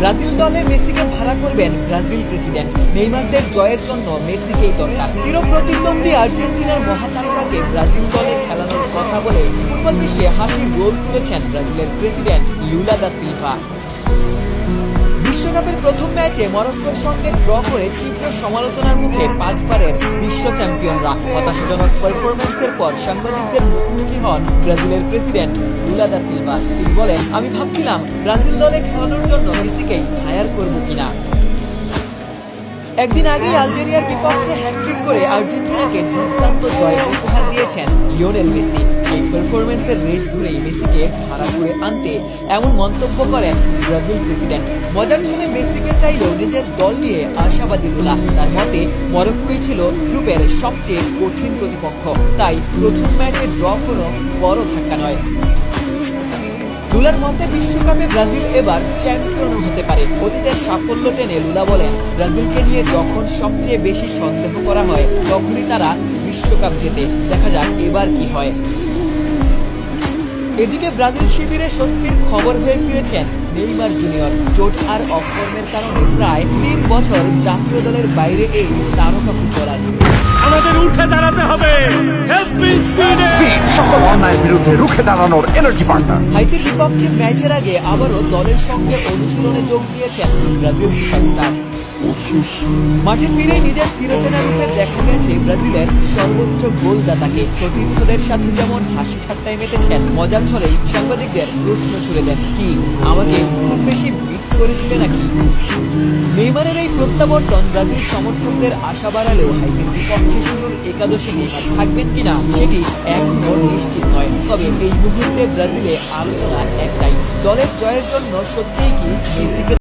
Brazil দলে মেসিকে ভাড়া করবেন ব্রাজিল প্রেসিডেন্ট। নেইমারদের জয়ের জন্য মেসিকেই দরকার। চিরপ্রতিদ্বন্দ্বী আর্জেন্টিনার মহাতারকাকে ব্রাজিল দলে খেলানোর কথা বলে ফুটবল বিশ্বে হাসির রোল তুলেছেন ব্রাজিলের প্রেসিডেন্ট লুলা দা সিলভা। বিশ্বকাপের প্রথম ম্যাচে মরক্কোর সঙ্গে ড্র করে তীব্র সমালোচনার মুখে 5 বারের বিশ্ব চ্যাম্পিয়নরা। হতাশাজনক পারফরম্যান্সের পর সাংবাদিকদের মুখোমুখি হন ব্রাজিলের প্রেসিডেন্ট লুলা দা সিলভা। তিনি বলেন, আমি ভাবছিলাম ব্রাজিল দলে খেলানোর জন্য মেসিকেই হায়ার করব কিনা। একদিন আগেই আলজেরিয়ার বিপক্ষে হ্যাটট্রিক করে আর্জেন্টিনাকে দুর্দান্ত জয় উপহার দিয়েছেন লিওনেল মেসি। সেই পারফরম্যান্সের রেশ ধরেই মেসিকে ভাড়া করে আনতে এমন মন্তব্য করেন ব্রাজিল প্রেসিডেন্ট। মজার ছলে মেসিকে চাইলেও নিজের দল নিয়ে আশাবাদী লুলা। তার মতে মরক্কোই ছিল গ্রুপের সবচেয়ে কঠিন প্রতিপক্ষ, তাই প্রথম ম্যাচে ড্র কোনো বড় ধাক্কা নয়। লুলার মতে বিশ্বকাপে ব্রাজিল এবার চ্যাম্পিয়ন হতে পারে। অতীতের সাফল্য টেনে লুলা বলেন, ব্রাজিলকে নিয়ে যখন সবচেয়ে বেশি সন্দেহ করা হয় তখনই তারা বিশ্বকাপ জেতে। দেখা যাক এবার কি হয়। এদিকে ব্রাজিল শিবিরে স্বস্তির খবর হয়ে ফিরেছেন নেইমার জুনিয়র। চোট আর অফর্মের কারণে প্রায় 3 বছর জাতীয় দলের বাইরে এই তারকা ফুটবলার। আমাদের উঠে দাঁড়াতে হবে। সকল অন্যায়ের বিরুদ্ধে রুখে দাঁড়ানোর এনার্জি পার্টনার। হাইতির বিপক্ষে ম্যাচের আগে আবারও দলের সঙ্গে অনুশীলনে যোগ দিয়েছেন ব্রাজিল সুপারস্টার। মাঠে ফিরে নিজের চিরচেনা রূপে দেখা গেছে ব্রাজিলের সর্বোচ্চ গোলদাতাকে। সতীর্থদের সাথে যেমন হাসি ঠাট্টায় মেতেছেন, মজার ছলেই সাংবাদিকদের প্রশ্ন ছুড়ে দেন, কি আমাকে খুব বেশি মিস করেছিলেন নাকি? নেইমারের এই প্রত্যাবর্তন ব্রাজিল সমর্থকদের আশা বাড়ালেও হাইতির বিপক্ষে শুরুর একাদশে নেইমার থাকবেন কিনা সেটি এখনো নিশ্চিত নয়। তবে এই মুহূর্তে ব্রাজিলে আলোচনা একটাই, দলের জয়ের জন্য সত্যিই কি মেসিকে